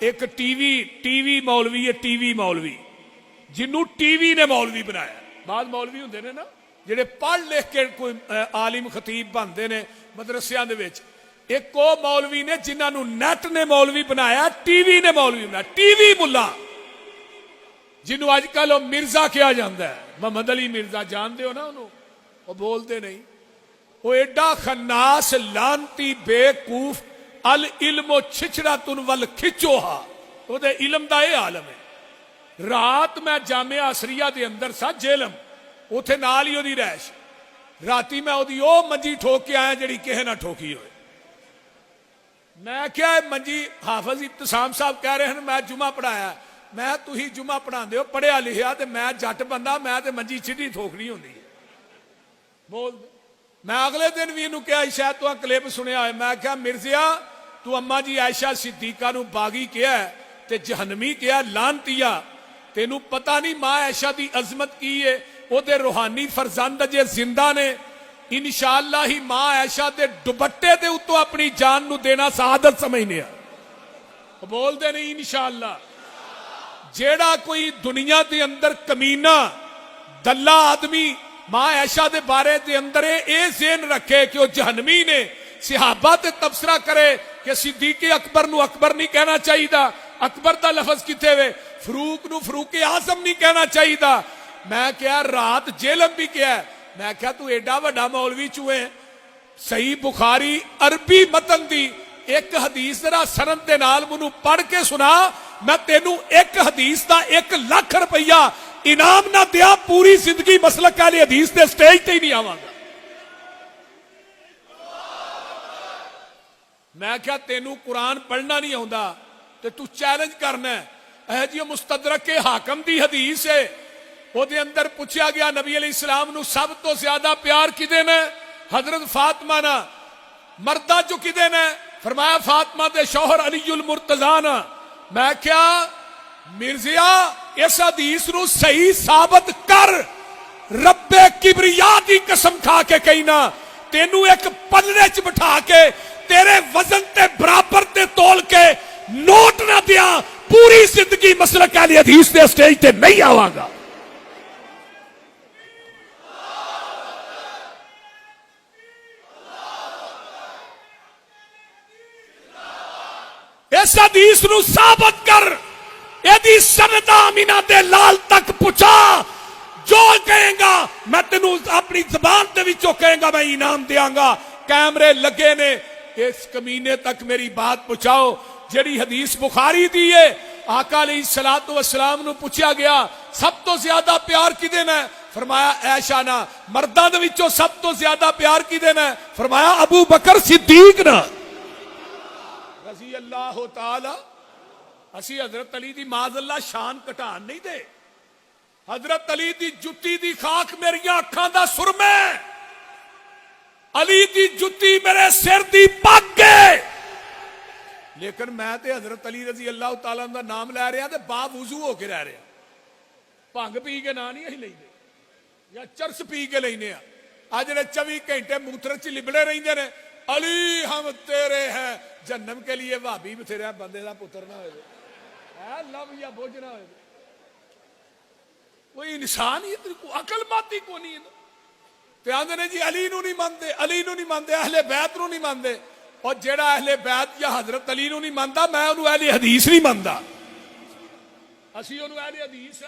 एक TV TV मौलवी है, टीवी मौलवी जिन्हों टीवी ने मौलवी बनाया। बाद मौलवी होंगे ने ना जिहड़े पढ़ लिख के कोई आलिम खतीब बनते हैं मदरसियां दे विच, एक वो मौलवी ने जिन्होंने नैट ने मौलवी बनाया, टीवी ने मौलवी बनाया। टीवी मुला जिन्हों अजकल मिर्जा कहा जाता है, मोहम्मद अली मिर्जा जानते हो ना उन्होंने, वो बोलते नहीं। वो एडा खन्नास लानती बेकूफ अल इल्मो छिछड़ा तुन वल खिचोहा, वो इलम का यह आलम है। रात मैं जामिया असरिया के अंदर सा जेलम, उथे नाल ही ओदी रैश, राती मैं ओदी ओ मंजी ठोक के आया जिहड़ी किसे ना ठोकी होए। मैं क्या मंजी हाफिज इब्तिसाम साहब कह रहे हैं मैं जुमा पढ़ाया, मैं तुही जुमा पढ़ाते हो पढ़िया लिखिया तो मैं जट बंदा, मैं तो मंजी सीधी ठोकनी होंदी है बोल। मैं अगले दिन भी इन्हू कहा, शायद तू क्लिप सुनिया है, मैं क्या मिर्जिया तू अम्मा जी आयशा सिद्दीका नू बागी कहा ते जहनमी कहा लानतिया, तेनू पता नहीं मां आयशा की अजमत की है, ओदे रूहानी फरजंद जे जिंदा ने, इंशाअल्लाह ही मां आयशा के दुपट्टे के उत्तों अपनी जान नू देना सआदत समझने बोलते नहीं। इंशाअल्लाह जेड़ा कोई दुनिया के अंदर कमीना दल्ला आदमी मां आयशा के बारे के अंदर ये ज़हन रखे कि वह जहनमी ने, सिहाबा ते तबसरा करे कि सिद्दीक अकबर नू अकबर नहीं कहना चाहिए, अकबर का लफज किथे वे, फरूक नू फरूक आजम नहीं कहना चाहिए। मैं क्या रात जेलम भी क्या, मैं क्या तू एडा वड्डा मौलवी चूहे, सही बुखारी अरबी मतन दी एक हदीस जरा सनद दे नाल मैनू पढ़ के सुना, मैं तेनू एक हदीस का 1 लाख रुपया इनाम ना दिया, पूरी जिंदगी मसलक वाली हदीस के स्टेज ते ही नहीं आवांगा। मैं क्या तेनू कुरान पढ़ना नहीं आउंदा ते तू चैलेंज करना है। यह जी मुस्तदरक के हाकम की हदीस है, ਉਹਦੇ अंदर पूछा गया नबी अलैहिस्सलाम नू सब तो ज्यादा प्यार किदे ने, हजरत फातिमा ना, मर्दा जो किदे ने, फरमाया फातिमा दे शौहर अलीउल मुर्तजा ना। मैं क्या मिर्जिया इस हदीस नू सही साबित कर, रब्बे किबरिया दी कसम खा के कहना, तेनू एक पल्ले च बिठा के तेरे वजन ते बराबर ते तोल के नोट ना दिया, पूरी जिंदगी मसलक वाली हदीस दे स्टेज ते नहीं आवांगा। इस हदीस नू साबित कर, यदि सनदा अमीना दे लाल तक पहुंचा, जो कहेगा मैं तेनू अपनी जबान दे विचों कहेगा मैं इनाम देंगा। कैमरे लगे ने, इस कमीने तक मेरी बात पहुंचाओ। जड़ी हदीस बुखारी दी है, आका अलैहिस्सलातु वस्सलाम नू पूछा गया सब तो ज्यादा प्यार किदे ने, फरमाया ऐशा ना। मर्दां दे विचों सब तो ज्यादा प्यार किदे ने, फरमाया अबू बकर सिद्दीक ना रज़ी अल्लाह तआला। असी हजरत अली दी माज़अल्लाह शान घटान नहीं दे, हजरत अली दी जुत्ती दी खाक मेरिया अखां दा सुरमे, अली दी जुत्ती मेरे सिर दी पग है। लेकिन मैं ते हजरत अली रज़ी अल्लाह तआला दा नाम लै रहा ते बावुजू होके रह रहा, भंग पी के ना नहीं असीं लैंदे या चरस पी के लैने आ। अज जेहड़े 24 घंटे मूत्र च लिबड़े रहिंदे ने, अली हम तेरे हैं, जन्नम के लिए भाभी बथेरा बंदे का पुत्र ना हो, लव या बोझ ना हो, कोई इंसान ही अकल माती को नहीं ते आंदे ने जी अली नू नहीं मानते, अली नू नहीं मानते, अहले बैत नू नहीं मानते। और जेड़ा अहले बैत या हजरत अली नू नहीं मानता, मैं उन्होंने अहले हदीस नहीं मानता, असी उन्होंने अहले हदीस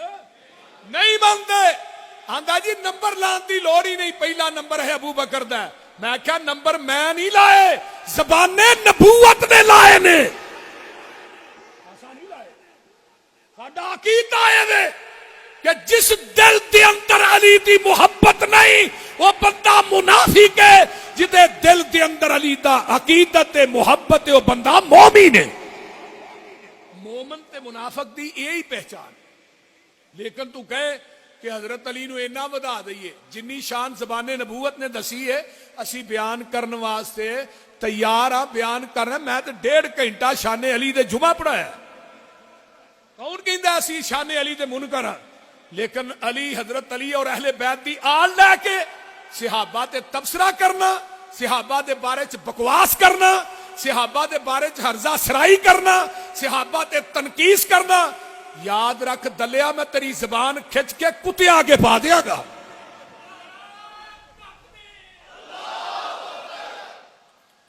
नहीं मानते। आंदा जी नंबर लाने की लोड़ ही नहीं, पहला नंबर है अबू बकर दा। मैं क्या नंबर मैं नहीं लाए, ज़बाने नबूवत ने लाए ने, ऐसा नहीं लाए। साडा अकीदा है कि जिस दिल के अंदर अली की मुहब्बत नहीं, वो बंदा मुनाफिक है। जिदे दिल के अंदर अली दा अकीदत ते मुहब्बत है, वो बंदा मोमिन है। मोमिन ते मुनाफिक दी यही पहचान। लेकिन तू कहे कि हजरत अली नू इन्ना वधा दईए, जिन्नी शान ज़बाने नबूवत ने दसी है, असी बयान करने वास्ते तैयार हाँ, बयान करना। मैं तो 1.5 घंटा शाने अली दे जुमा पढ़ाया। कौन कहता असी शाने अली दे मुनकर हाँ? लेकिन अली, हजरत अली और अहले बैत दी आल लैके सिहाबा ते तबसरा करना, सिहाबा दे बारे च बकवास करना, सहाबा के बारे च हर्जा सराई करना, सहाबा ते तनकीस करना। याद रख दलिया, मैं तेरी जबान खिंच के कुत्ते आगे पा देगा।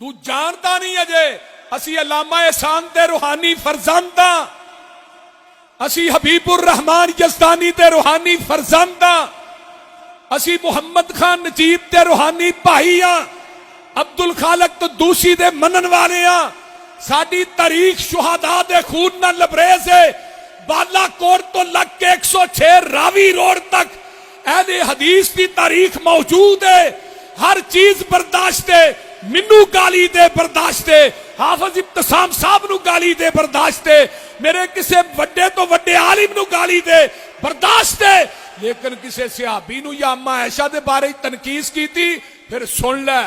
तू जानता नहीं अजे असी अलामा एहसान दे रूहानी फरजंद हां, असी हबीबुर रहमान यज़दानी दे रूहानी फरजंद हां, असी मुहम्मद खान नजीब दे रूहानी भाई हां, अब्दुल खालक तो दूसी दे मनन वाले हां। साडी तारीख शुहदा दे खून नाल लबरेज है। बालाकोट तो लग के 106 रावी रोड तक ऐदे हदीस की तारीख मौजूद है। हर चीज बर्दाश्त है। मिन्नू गाली दे बर्दाश्त है, हाफिज इब्तिसाम साहब नू गाली दे बर्दाश्त है, मेरे किसी वड्डे तो वड्डे आलिम नू गाली दे बर्दाश्त है, लेकिन किसी सहाबी नू या अम्मा ऐशा दे बारे तनकीस की थी। फिर सुन लै,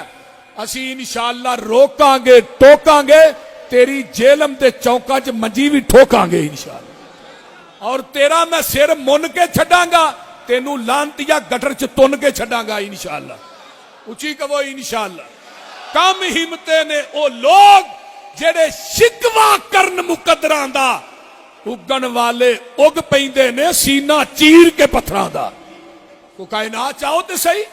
असी इंशाअल्लाह रोकांगे टोकांगे, तेरी जेलम दे चौका च मंजी भी ठोकांगे इंशाअल्लाह, और तेरा मैं सिर मुन के छड़ांगा, तेनू लांतिया गटर च तुन के छड़ांगा इंशाअल्लाह। उची कहो इंशाअल्लाह। कम हिम्मते ने ओ लोग जेड़े शिकवा करन मुकद्दरां दा, उगन वाले उग पैंदे ने सीना चीर के पत्थरां दा। को कायनात चाहो ते सही।